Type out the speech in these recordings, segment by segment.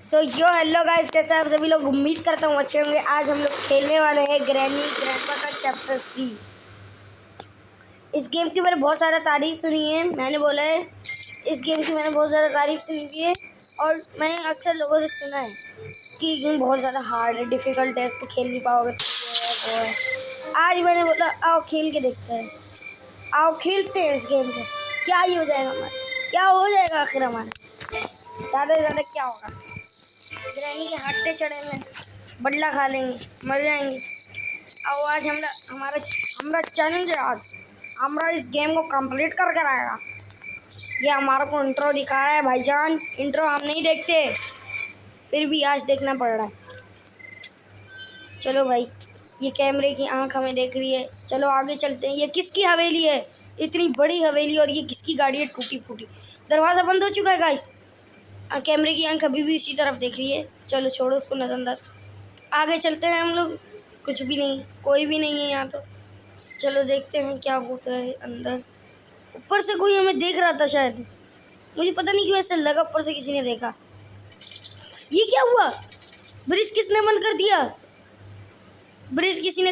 सो यो hello guys, कैसे आप सभी लोग। उम्मीद करता हूँ अच्छे होंगे। आज हम लोग खेलने वाले हैं ग्रैनी ग्रैंडपा का चैप्टर 3। इस गेम की मैंने बहुत सारा तारीफ सुनी है। मैंने बोला है इस गेम की मैंने बहुत ज़्यादा तारीफ सुनी हुई है और मैंने अक्सर लोगों से सुना है कि ये गेम बहुत ज़्यादा हार्ड है, डिफ़िकल्ट है, इसको खेल नहीं पाओगे तो वो है। आज मैंने बोला आओ खेल के देखते हैं, आओ खेलते हैं इस गेम को। क्या ही हो जाएगा हमारा, क्या हो जाएगा आखिर हमारा, ज़्यादा से ज़्यादा क्या होगा। ग्रैनी के हट्टे चढ़े में बल्ला खा लेंगे, मर जाएंगे। और आज हमारा चैलेंज है। आज हमारा इस गेम को कंप्लीट करके आएगा। ये हमारा को इंट्रो दिखा रहा है भाईजान। इंट्रो हम नहीं देखते, फिर भी आज देखना पड़ रहा है। चलो भाई, ये कैमरे की आंख हमें देख रही है। चलो आगे चलते हैं। ये किसकी हवेली है, इतनी बड़ी हवेली, और ये किसकी गाड़ी है टूटी फूटी। दरवाज़ा बंद हो चुका है गाइस। कैमरे की आंख अभी भी इसी तरफ देख रही है। चलो छोड़ो उसको नज़रअंदाज, आगे चलते हैं हम लोग। कुछ भी नहीं, कोई भी नहीं है यहाँ तो। चलो देखते हैं क्या होता है अंदर। ऊपर से कोई हमें देख रहा था शायद, मुझे पता नहीं क्यों ऐसा लगा ऊपर से किसी ने देखा। ये क्या हुआ, ब्रिज किसने बंद कर दिया? ब्रिज किसी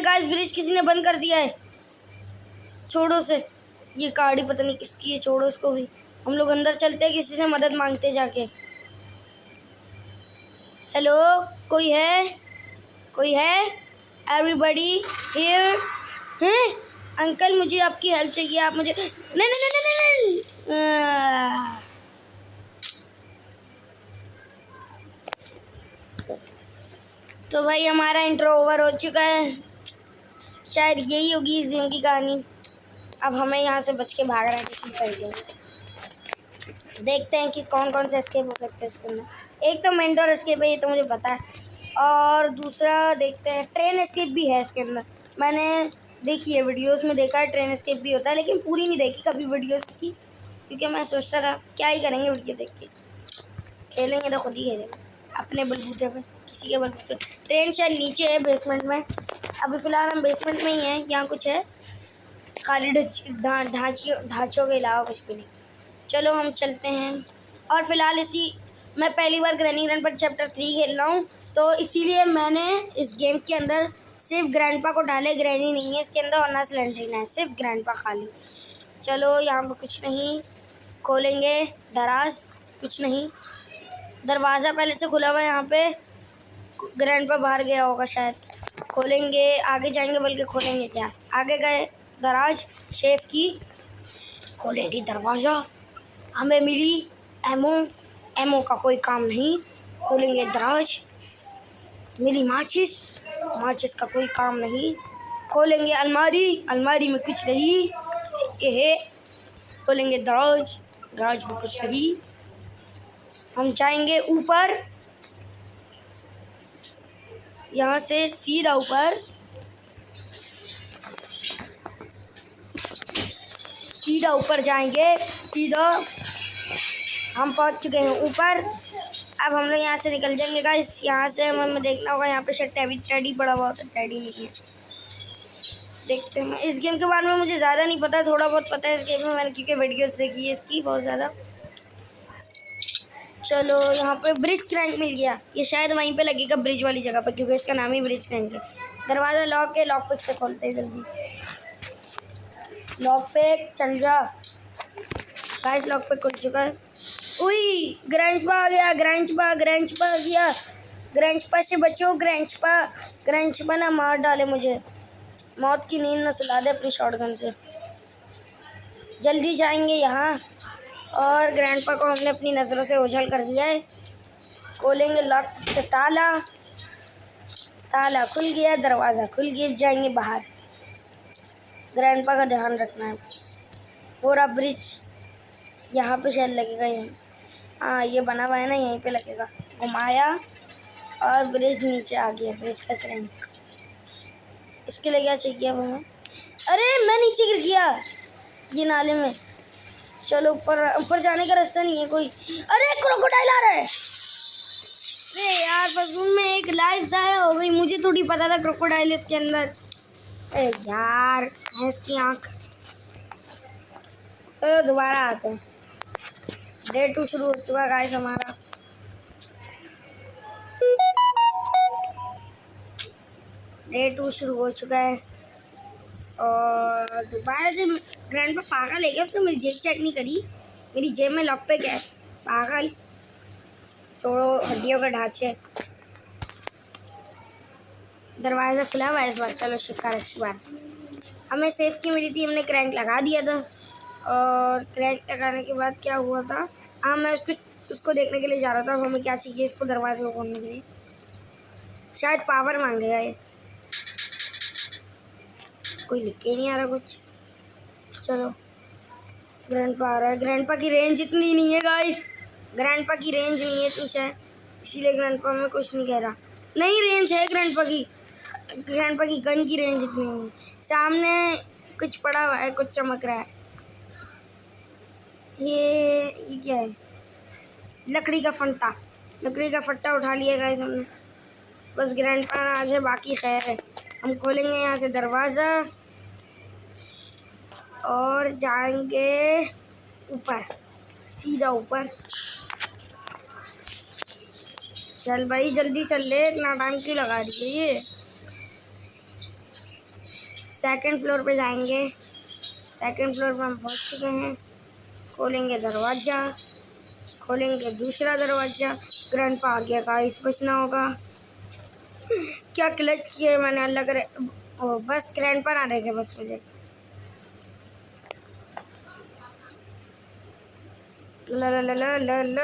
ने बंद कर दिया है। छोड़ो से, ये गाड़ी पता नहीं किसकी है, छोड़ो इसको भी। हम लोग अंदर चलते हैं, किसी से मदद मांगते जाके। हेलो, कोई है? कोई है? एवरीबडी हियर हैं? अंकल मुझे आपकी हेल्प चाहिए, आप मुझे नहीं नहीं नहीं नहीं नहीं। तो भाई हमारा इंट्रो ओवर हो चुका है। शायद यही होगी इस गेम की कहानी। अब हमें यहाँ से बच के भागना है किसी तरीके। देखते हैं कि कौन कौन से एस्केप हो सकते हैं इसके अंदर। एक तो मेंटोर एस्केप है, ये तो मुझे पता है, और दूसरा देखते हैं ट्रेन एस्केप भी है इसके अंदर। मैंने देखी है, वीडियोस में देखा है ट्रेन एस्केप भी होता है, लेकिन पूरी नहीं देखी कभी वीडियोस की, क्योंकि मैं सोचता था क्या ही करेंगे वीडियो देख के। खेलेंगे तो खुद ही खेलेंगे अपने बलबूते पे, किसी के बलबूते। ट्रेन शायद नीचे है बेसमेंट में। अभी फ़िलहाल हम बेसमेंट में ही हैं। यहाँ कुछ है खाली ढांचों के अलावा कुछ भी नहीं। चलो हम चलते हैं। और फिलहाल मैं पहली बार ग्रैनी ग्रैंडपा चैप्टर 3 खेल रहा हूँ, तो इसीलिए मैंने इस गेम के अंदर सिर्फ ग्रैंडपा को डाले, ग्रैनी नहीं है इसके अंदर, और ना स्लेंडरीना है, सिर्फ ग्रैंडपा खाली। चलो यहाँ पर कुछ नहीं, खोलेंगे दराज, कुछ नहीं। दरवाज़ा पहले से खुला हुआ है, यहाँ पे ग्रैंडपा बाहर गया होगा शायद। खोलेंगे, आगे जाएंगे, बल्कि खोलेंगे क्या, आगे गए दराज शेफ की, खोलेंगे दरवाज़ा। हमें मिली एमो का कोई काम नहीं। खोलेंगे दराज, मिली माचिस का कोई काम नहीं। खोलेंगे अलमारी में कुछ नहीं। ये खोलेंगे दराज में कुछ नहीं। हम जाएंगे ऊपर, यहाँ से सीधा ऊपर, जाएंगे सीधा। हम पहुंच चुके हैं ऊपर। अब हम लोग यहाँ से निकल जाएंगे गाइस। यहाँ से हमें देखना होगा, यहाँ पे शायद टेडी पड़ा हुआ होता है, टेडी नहीं है। देखते हैं। इस गेम के बारे में मुझे ज़्यादा नहीं पता, थोड़ा बहुत पता है इस गेम में मैंने, क्योंकि वीडियोस देखी है इसकी बहुत ज़्यादा। चलो यहाँ पे ब्रिज क्रैंक मिल गया, ये शायद वहीं पे लगेगा ब्रिज वाली जगह पर, क्योंकि इसका नाम ही ब्रिज क्रैंक है। दरवाज़ा लॉक है, लॉक पिक से खोलते हैं जल्दी। लॉक पिक चल जा गाइस, लॉक पिक खुल चुका है। उई ग्रैंडपा आ गया, ग्रैंडपा आ गया। ग्रैंडपा से बचो, ग्रैंडपा ना मार डाले मुझे, मौत की नींद न सुला दे अपनी शॉटगन से। जल्दी जाएंगे यहाँ, और ग्रैंडपा को हमने अपनी नज़रों से ओझल कर दिया है। खोलेंगे लॉक से, ताला खुल गया, दरवाज़ा खुल गया, जाएंगे बाहर। ग्रैंडपा का ध्यान रखना है। पूरा ब्रिज यहाँ पे शायद लगेगा, यहीं। हाँ ये बना हुआ है ना, यहीं पे लगेगा। घुमाया और ब्रिज नीचे आ गया, ब्रिज का क्रैंक। इसके लिए क्या चाहिए अब हमें? अरे मैं नीचे गिर गया ये नाले में। चलो ऊपर जाने का रास्ता नहीं है कोई। अरे क्रोकोडाइल आ रहा है। अरे यार बस में एक लाइफ ज़ाया हो गई, मुझे थोड़ी पता था क्रोकोडाइल इसके अंदर। अरे यार भैंस की आँख। दोबारा आते हैं। डे 2 शुरू हो चुका गाइस हमारा। डे 2 शुरू हो चुका है और दोबारा से ग्रैंडपा पागल है क्या? उसने मेरी जेब चेक नहीं करी। मेरी जेब में लॉक पे क्या है? पागल। छोड़ो हड्डियों का ढांचे। दरवाज़ा खुला हुआ है इस बार। चलो शिकार, अच्छी बात। हमें सेफ की मिली थी, हमने क्रैंक लगा दिया था। और क्रैंक लगाने के बाद क्या हुआ था? हाँ, मैं उसको देखने के लिए जा रहा था। अब हमें क्या चाहिए इसको दरवाजे को खोलने के लिए? शायद पावर मांगेगा ये। कोई लिख के नहीं आ रहा कुछ। चलो ग्रैंडपा आ रहा है। ग्रैंडपा की रेंज इतनी नहीं है गाइस। ग्रैंडपा की रेंज नहीं है इतनी शायद, इसीलिए ग्रैंडपा में कुछ नहीं कह रहा। नहीं, रेंज है ग्रैंडपा की। ग्रैंडपा की गन की रेंज इतनी नहीं है। सामने कुछ पड़ा हुआ है, कुछ चमक रहा है। ये क्या है? लकड़ी का फंटा। लकड़ी का फट्टा उठा लिया गाइस हमने। बस ग्रैंडपा आ जाए, बाकी खैर है। हम खोलेंगे यहाँ से दरवाज़ा और जाएंगे ऊपर, सीधा ऊपर। चल भाई जल्दी चल ले, इतना टाइम क्यों लगा रही है ये? सेकंड फ्लोर पे जाएंगे। सेकंड फ्लोर पे हम पहुंच चुके हैं। खोलेंगे दरवाज़ा, खोलेंगे दूसरा दरवाज़ा। ग्रैंडपा आ गया गाइस, बचना होगा। क्या क्लच किया है मैंने, अल्लाह करे। ओ बस ग्रैंडपा आ रहे थे बस मुझे। ला ला ला ला ला ला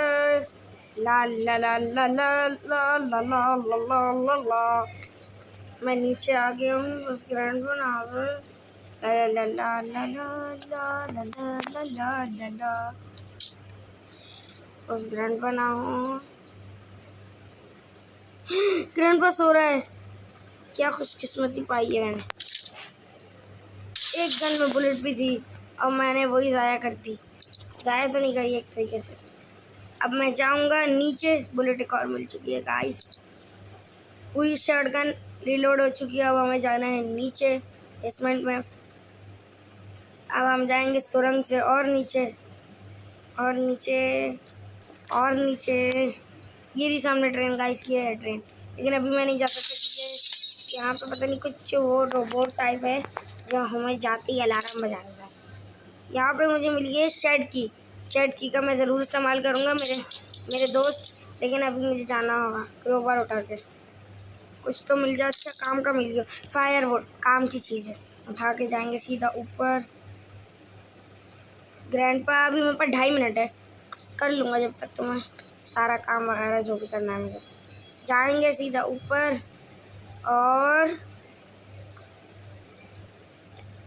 ला ला ला ला ला ला ला ला ला ला ला। मैं नीचे आ गया हूँ, बस ग्रैंडपा आ गए। ला ला ला ला ला ला ला ला ला ला ला। बस ग्रैंडपा ना हो। ग्रैंडपा सो रहा है। क्या खुशकिस्मती पाई है मैंने। एक गन में बुलेट भी थी और मैंने वही ज़ाया कर दी। ज़ाया तो नहीं करी एक तरीके से। अब मैं जाऊंगा नीचे। बुलेट एक और मिल चुकी है गाइस। पूरी शॉटगन रिलोड हो चुकी है। अब हमें जाना है नीचे बेसमेंट में। अब हम जाएंगे सुरंग से और नीचे और नीचे और नीचे। ये रही सामने ट्रेन गाइस, की है ट्रेन। लेकिन अभी मैं नहीं जा सकता क्योंकि यहाँ पे पता नहीं कुछ वो रोबोट टाइप है जो हमें जाते ही अलार्म बजाएगा। यहाँ पे मुझे मिली है शेड की। शेड की का मैं ज़रूर इस्तेमाल करूँगा मेरे दोस्त। लेकिन अभी मुझे जाना होगा क्रोबार उठा के। कुछ तो मिल जाए, अच्छा काम का मिल गया। फायरवुड काम की चीज़ है। उठा के जाएंगे सीधा ऊपर। ग्रैंडपा अभी मेरे पास 2.5 मिनट है, कर लूँगा जब तक तो मैं सारा काम वगैरह जो भी करना है मुझे। जाएंगे सीधा ऊपर और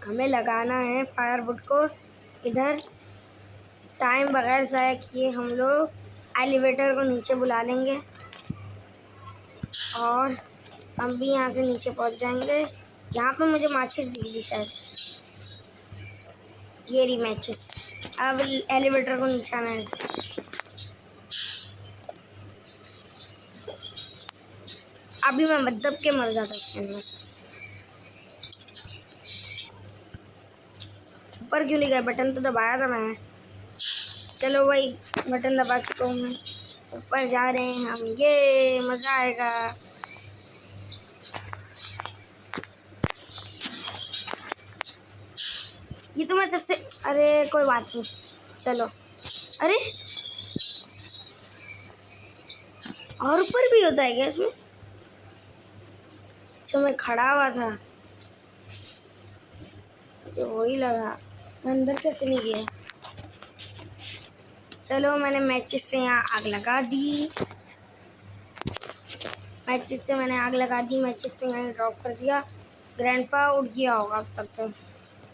हमें लगाना है फायरवुड को इधर। टाइम बगैर ज़ाया किए हम लोग एलिवेटर को नीचे बुला लेंगे और हम भी यहाँ से नीचे पहुँच जाएंगे। यहाँ पे मुझे माचिस दिख थी शायद, ये रही मैचिस। अब एलिवेटर को नीचे आना है। अभी मैं मतलब के मर जाता उसके अंदर। ऊपर क्यों नहीं गए? बटन तो दबाया था मैंने। चलो भाई बटन दबा चुका हूँ मैं। ऊपर जा रहे हैं हम, ये मज़ा आएगा। ये तो मैं सबसे, अरे कोई बात नहीं, चलो। अरे और ऊपर भी होता है क्या इसमें? अच्छा मैं खड़ा हुआ था, मुझे वही लगा। मैं अंदर कैसे नहीं गया? चलो मैंने मैचिस से यहाँ आग लगा दी। मैचिस से मैंने आग लगा दी। मैचिस को मैंने ड्रॉप कर दिया। ग्रैंडपा उठ गया होगा अब तक तो,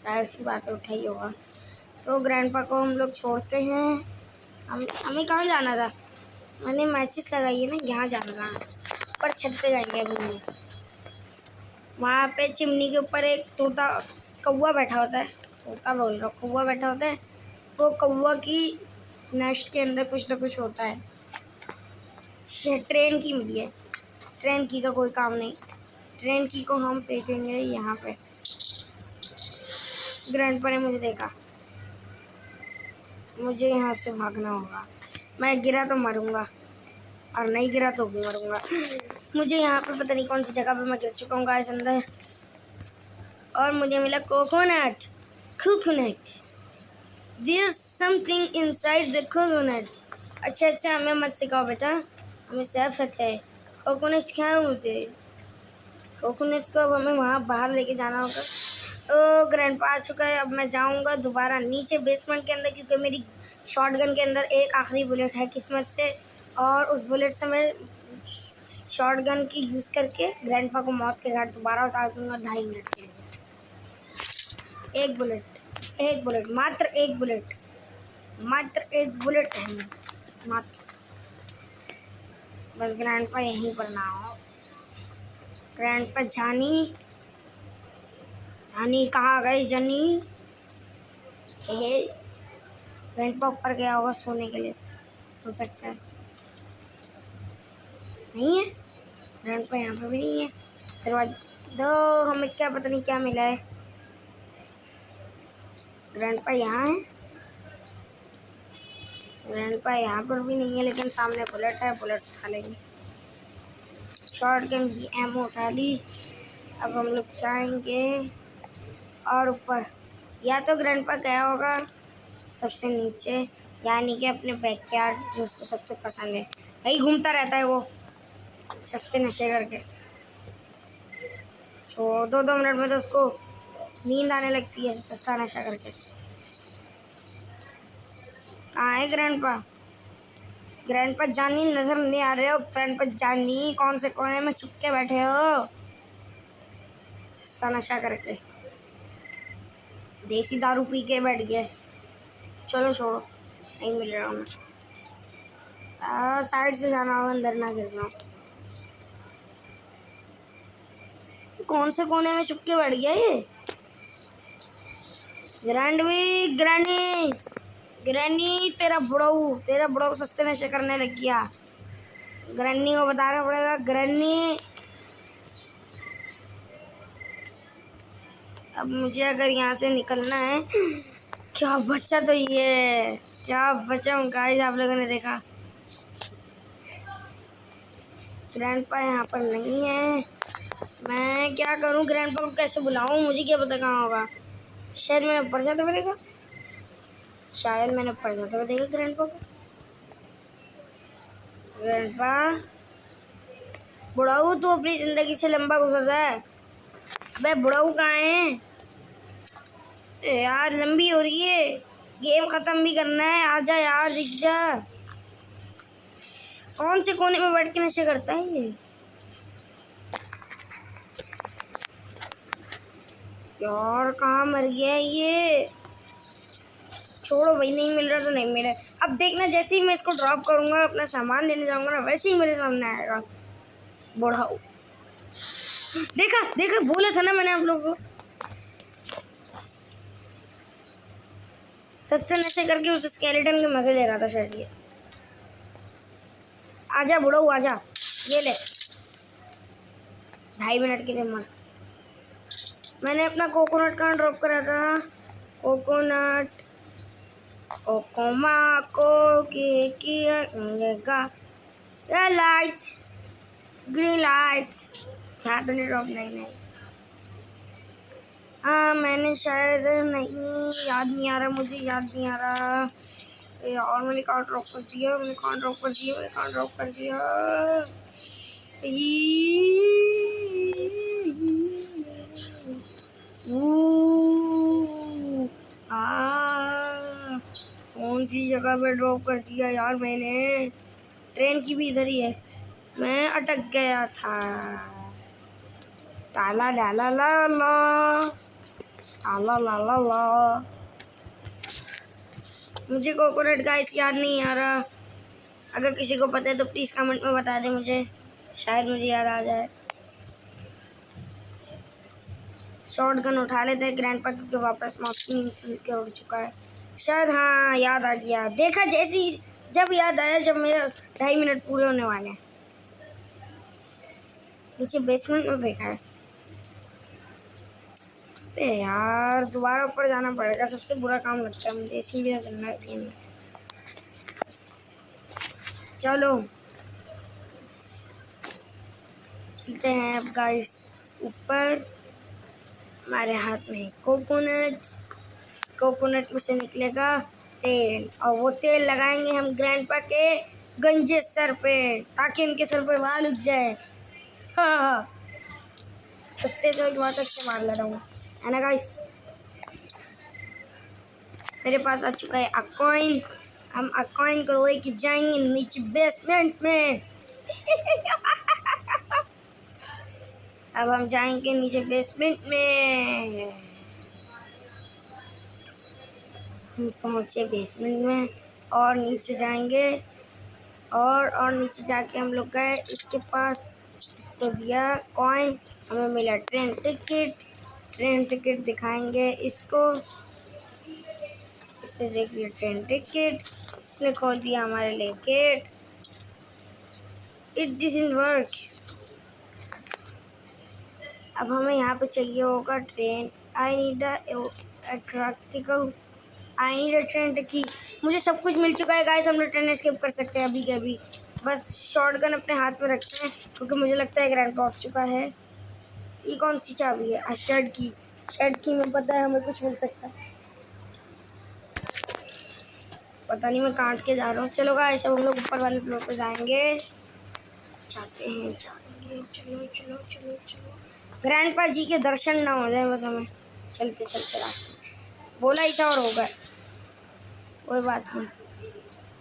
जाहिर सी बात है उठा ही होगा। तो ग्रैंडपा को हम लोग छोड़ते हैं। हमें कहाँ जाना था? मैंने मैचिस लगाई है ना, यहाँ जाना था। ऊपर छत पे जाएंगे अभी हम। वहाँ पे चिमनी के ऊपर एक तोता कौवा बैठा होता है। तोता बोल रहा हूँ, कौवा बैठा होता है। वो कौवा की नेस्ट के अंदर कुछ ना कुछ होता है। ट्रेन की मिली है। ट्रेन की का कोई काम नहीं। ट्रेन की को हम फेंकेंगे यहाँ पे। ग्रैंडपा ने मुझे देखा, मुझे यहाँ से भागना होगा। मैं गिरा तो मरूंगा। और नहीं गिरा तो भी मरूंगा। मुझे यहाँ पे पता नहीं कौन सी जगह पे मैं गिर चुका हूँ गाइस अंदर, और मुझे मिला coconut. Coconut, there something inside the coconut. अच्छा, हमें मत सिखाओ बेटा, हमें सिर्फ है कोकोनट क्या है मुझे। कोकोनट को अब हमें वहाँ बाहर लेके जाना होगा। ओ ग्रैंडपा आ चुका है। अब मैं जाऊँगा दोबारा नीचे बेसमेंट के अंदर, क्योंकि मेरी शॉटगन के अंदर एक आखिरी बुलेट है किस्मत से, और उस बुलेट से मैं शॉटगन की यूज़ करके ग्रैंडपा को मौत के घाट दोबारा उतार दूँगा 2.5 मिनट के लिए। एक बुलेट, मात्र एक बुलेट है मात्र। बस ग्रैंडपा यहीं पर ना हो। ग्रैंडपा जानी कहाँ गई जनी? ग्रैंडपा ऊपर गया होगा सोने के लिए, हो सकता है। नहीं है ग्रैंडपा, यहाँ पे भी नहीं है। दरवाजा दो, हमें क्या पता नहीं क्या मिला है। ग्रैंडपा यहाँ है? ग्रैंडपा यहाँ पर भी नहीं है, लेकिन सामने बुलेट है, बुलेट उठा लेंगे। शॉटगन की एमो उठा ली। अब हम लोग जाएंगे और ऊपर, या तो ग्रैंडपा गया होगा सबसे नीचे, यानी कि अपने बैकयार्ड, जो उसको सबसे पसंद है। वही घूमता रहता है वो सस्ते नशे करके। छोड़ दो, 2 मिनट में तो उसको नींद आने लगती है सस्ता नशा करके। कहाँ है ग्रैंडपा जानी? नजर नहीं आ रहे हो ग्रैंडपा जानी? कौन से कोने में छुप के बैठे हो सस्ता नशा करके? देसी दारू पी के बैठ गए। चलो छोड़ो, नहीं मिल रहा हूँ। साइड से जाना होगा, अंदर ना गिर जाऊँ। कौन से कोने में छुप के बैठ गया ये? ग्रैनी, तेरा बुढ़ाऊ सस्ते नशे करने लग गया। ग्रैनी को बताना पड़ेगा। ग्रैनी, अब मुझे अगर यहाँ से निकलना है। क्या बचा तो ये, क्या बचा हूँ गाइस, आप लोगों ने देखा। ग्रैंडपा यहाँ पर नहीं है। मैं क्या करूँ? ग्रैंडपा को कैसे बुलाऊँ? मुझे क्या पता कहाँ होगा। शायद मैंने ऊपर जाते हुए देखा ग्रैंडपा को। ग्रैंडपा, बुढ़ाऊ तू अपनी जिंदगी से लंबा गुजर रहा है। अबे बुढ़ाऊ कहाँ है? यार लंबी हो रही है, गेम खत्म भी करना है। आजा यार, दिख जा। कौन से कोने में बैठ के नशे करता है ये? यार कहाँ मर गया है ये? छोड़ो भाई, नहीं मिल रहा तो नहीं मिला। अब देखना, जैसे ही मैं इसको ड्रॉप करूंगा, अपना सामान लेने जाऊंगा ना, वैसे ही मेरे सामने आएगा बुढ़ाऊ। देखा बोला था ना मैंने आप लोगों को, सस्ते नशे करके उस स्केलेटन के मजे ले रहा था शायद ये। आजा बुढ़ाऊ आजा, ये ले 2.5 मिनट के लिए मर। मैंने अपना कोकोनट कहाँ ड्रॉप करा था? कोकोनट ओकोमा को किया लाइट्स, ग्रीन लाइट्स। क्या तो नहीं ड्रॉप? नहीं। हाँ मैंने शायद, नहीं याद नहीं आ रहा, मुझे याद नहीं आ रहा। और मैंने कहाँ ड्रॉप कर दिया? मैंने कहाँ ड्रॉप कर दिया? कौन सी जगह पे ड्रॉप कर दिया यार मैंने? ट्रेन की भी इधर ही है। मैं अटक गया था। ताला ला ला ला ला, ताला ला ला ला। मुझे कोकोनट गाइस याद नहीं आ रहा। अगर किसी को पता है तो प्लीज़ कमेंट में बता दें मुझे, शायद मुझे याद आ जाए। शॉटगन उठा लेते हैं ग्रैंडपा, क्योंकि वापस मौत के उड़ चुका है शायद। हाँ याद आ गया। देखा, जैसी जब याद आया, जब मेरा 2.5 मिनट पूरे होने वाले हैं। नीचे बेसमेंट में फेंका है। यार दोबारा ऊपर जाना पड़ेगा, सबसे बुरा काम लगता है मुझे, इसीलिए चलना है इसलिए। चलो चलते हैं अब गाइस ऊपर। हमारे हाथ में कोकोनट्स, कोकोनट में से निकलेगा तेल, और वो तेल लगाएंगे हम ग्रैंडपा के गंजे सर पे ताकि उनके सर पे बाल उग जाए। हाँ, सत्ते जो बहुत अच्छे मार ले रहा हूँ, है ना गाइस। मेरे पास आ चुका है अकॉइन। हम अकॉइन को लेके जाएंगे नीचे बेसमेंट में। अब हम जाएंगे नीचे बेसमेंट में। हम पहुंचे बेसमेंट में और नीचे जाएंगे, और नीचे जाके हम लोग गए इसके पास, इसको दिया कॉइन, हमें मिला ट्रेन टिकट। ट्रेन टिकट दिखाएंगे इसको, इससे देख लिया ट्रेन टिकट, इसने खोल दिया हमारे लिए गेट। It didn't work. अब हमें यहाँ पे चाहिए होगा train. I need a train ticket. मुझे सब कुछ मिल चुका है गाइस, हम लोग ट्रेन स्किप कर सकते हैं अभी के अभी। बस शॉटगन अपने हाथ में रखते हैं क्योंकि मुझे लगता है ग्रैंड पहुँच चुका है। ये कौन सी चाबी है? शर्ट की। शर्ट की में पता है हमें कुछ मिल सकता है, पता नहीं, मैं काट के जा रहा हूँ। चलो गाइस अब हम लोग ऊपर वाले फ्लोर पे जाएंगे। जाएंगे, चलो चलो चलो चलो। ग्रैंडपा जी के दर्शन ना हो जाए बस हमें, चलते चलते रास्ते। बोला ही था और हो गए। कोई बात नहीं,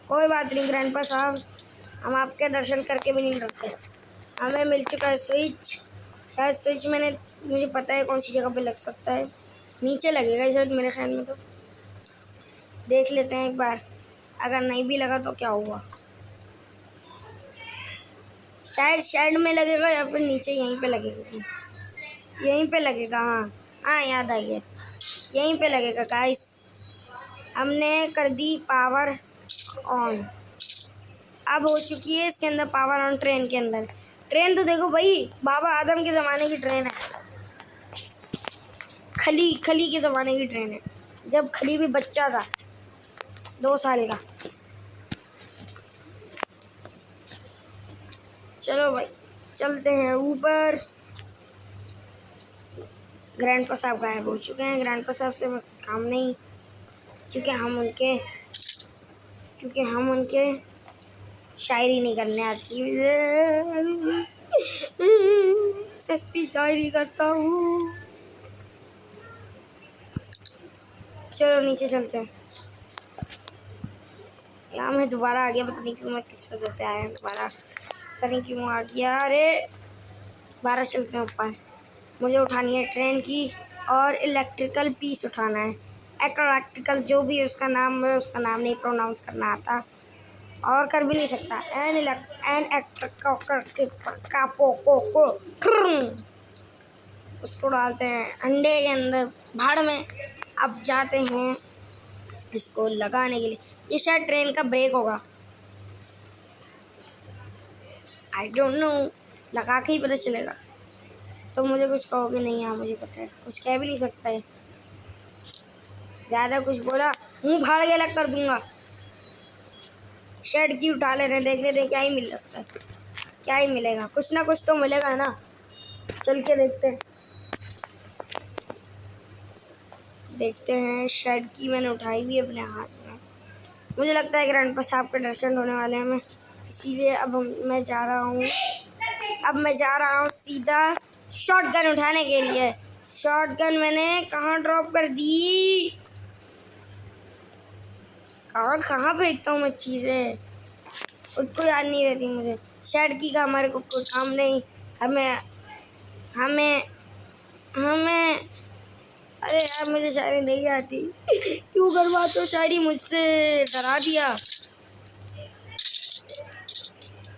कोई बात नहीं ग्रैंडपा साहब, हम आपके दर्शन करके भी नहीं डरते। हमें मिल चुका है स्विच। शायद स्विच मुझे पता है कौन सी जगह पे लग सकता है। नीचे लगेगा शायद मेरे ख्याल में, तो देख लेते हैं एक बार। अगर नहीं भी लगा तो क्या हुआ, शायद शेड में लगेगा या फिर नीचे यहीं पे लगेगा। यहीं पे लगेगा, हाँ हाँ याद आ गया, यहीं पे लगेगा गाइस। हमने कर दी पावर ऑन। अब हो चुकी है इसके अंदर पावर ऑन। ट्रेन के अंदर, ट्रेन तो देखो भाई, बाबा आदम के ज़माने की ट्रेन है। खली के ज़माने की ट्रेन है, जब खली भी बच्चा था 2 साल का। चलो भाई चलते हैं ऊपर। ग्रैंडपा साहब गायब हो चुके हैं। ग्रैंडपा साहब से काम नहीं, क्योंकि हम उनके शायरी नहीं करने आती। सस्ती शायरी करता हूँ। चलो नीचे चलते हैं। यहाँ मैं दोबारा आ गया, पता नहीं क्यों, मैं किस वजह से आया दोबारा, पता नहीं क्यों आ गया। अरे दोबारा चलते हैं ऊपर। मुझे उठानी है ट्रेन की और इलेक्ट्रिकल पीस उठाना है। इलेक्ट्रिकल जो भी उसका नाम है, उसका नाम नहीं प्रोनाउंस करना आता और कर भी नहीं सकता। उसको डालते हैं अंडे के अंदर भाड़ में। अब जाते हैं इसको लगाने के लिए। ये शायद ट्रेन का ब्रेक होगा, आई डोंट नो, लगा के ही पता चलेगा। तो मुझे कुछ कहोगे नहीं? हाँ मुझे पता है, कुछ कह भी नहीं सकता है, ज़्यादा कुछ बोला मुंह फाड़ के अलग कर दूंगा। शर्ट की उठा लेते, देख लेते क्या ही मिल सकता है, क्या ही मिलेगा, कुछ ना कुछ तो मिलेगा ना। चल के देखते हैं। शर्ट की मैंने उठाई हुई अपने हाथ में। मुझे लगता है ग्रैंडपा साहब के दर्शन होने वाले हैं हमें, इसीलिए अब मैं जा रहा हूँ सीधा शॉटगन उठाने के लिए। शॉटगन मैंने कहाँ ड्रॉप कर दी? कहाँ फेंकता हूँ मैं चीज़ें, उसको याद नहीं रहती मुझे। शर्ट की का हमारे को कोई काम नहीं। हमें अरे यार मुझे शायरी नहीं आती। क्यों करवाते हो शायरी मुझसे? डरा दिया।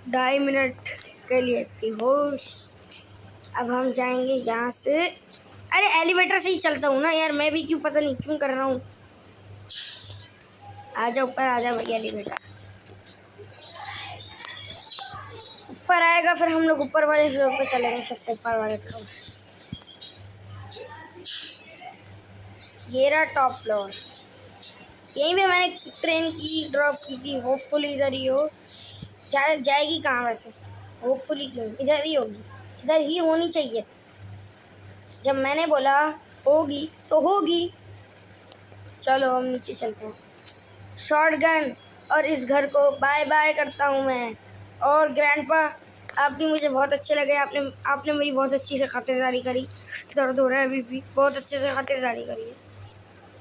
2.5 मिनट के लिए बेहोश। अब हम जाएंगे यहाँ से। अरे एलिवेटर से ही चलता हूँ ना यार, मैं भी क्यों पता नहीं क्यों कर रहा हूँ। आजा ऊपर, आजा भैया एलिवेटर। ऊपर आएगा फिर हम लोग ऊपर वाले फ्लोर पे चलेंगे, सबसे ऊपर वाले फ्लोर। ये रहा टॉप फ्लोर। यहीं पे मैंने ट्रेन की ड्रॉप की थी। होपफुली इधर ही हो। जाएगी कहाँ वैसे? होपफुली क्यों, इधर ही होगी। इधर ही होनी चाहिए। जब मैंने बोला होगी तो होगी। चलो हम नीचे चलते हैं। शॉटगन और इस घर को बाय बाय करता हूँ मैं। और ग्रैंडपा, आप भी मुझे बहुत अच्छे लगे। आपने मेरी बहुत अच्छी से खातिरदारी करी। दर्द हो रहा है अभी भी, बहुत अच्छे से खातिरदारी करी है।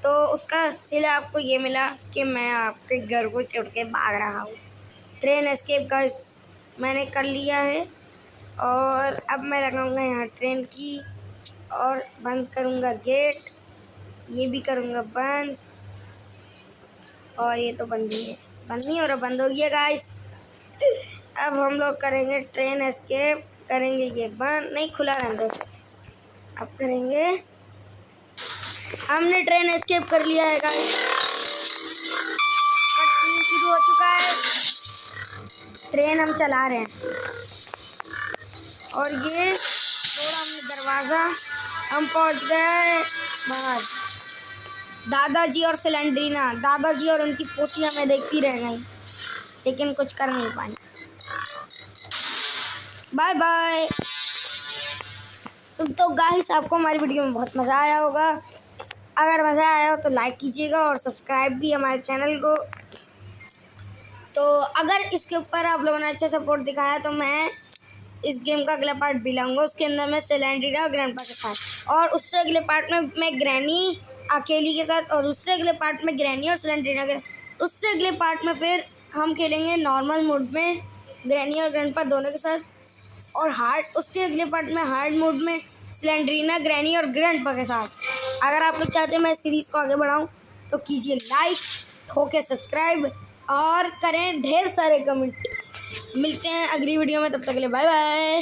तो उसका सिला आपको ये मिला कि मैं आपके घर को छोड़ के भाग रहा हूँ। ट्रेन एस्केप गाइस मैंने कर लिया है। और अब मैं लगाऊंगा यहाँ ट्रेन की और बंद करूँगा गेट। ये भी करूँगा बंद। और ये तो बंद ही है, बंद नहीं हो रहा, बंद हो गया गाइस। अब हम लोग करेंगे ट्रेन एस्केप, करेंगे ये बंद, नहीं खुला रहने दो। अब करेंगे, हमने ट्रेन एस्केप कर लिया है गाइस। कट सीन शुरू हो चुका है। ट्रेन हम चला रहे हैं और ये थोड़ा हमने दरवाज़ा, हम पहुंच गए बाहर। दादाजी और सिलेंड्रीना, दादाजी और उनकी पोती हमें देखती रह गई, लेकिन कुछ कर नहीं पाई। Bye bye. तो गाइस आपको हमारी वीडियो में बहुत मज़ा आया होगा। अगर मज़ा आया हो तो लाइक कीजिएगा और सब्सक्राइब भी हमारे चैनल को। तो अगर इसके ऊपर आप लोगों ने अच्छा सपोर्ट दिखाया तो मैं इस गेम का अगला पार्ट भी लाऊंगा। उसके अंदर मैं सिलेंड्रीना और ग्रैंडपा के साथ, और उससे अगले पार्ट में मैं ग्रैनी अकेली के साथ, और उससे अगले पार्ट में ग्रैनी और सिलेंड्रीना के, उससे अगले पार्ट में फिर हम खेलेंगे नॉर्मल मोड में ग्रैनी और ग्रैंडपा दोनों के साथ, और हार्ड, उसके अगले पार्ट में हार्ड मोड में सिलेंड्रीना, ग्रैनी और ग्रैंडपा के साथ। अगर आप लोग चाहते हैं मैं सीरीज़ को आगे बढ़ाऊं तो कीजिए लाइक, होके सब्सक्राइब और करें ढेर सारे कमेंट। मिलते हैं अगली वीडियो में, तब तक के लिए बाय बाय।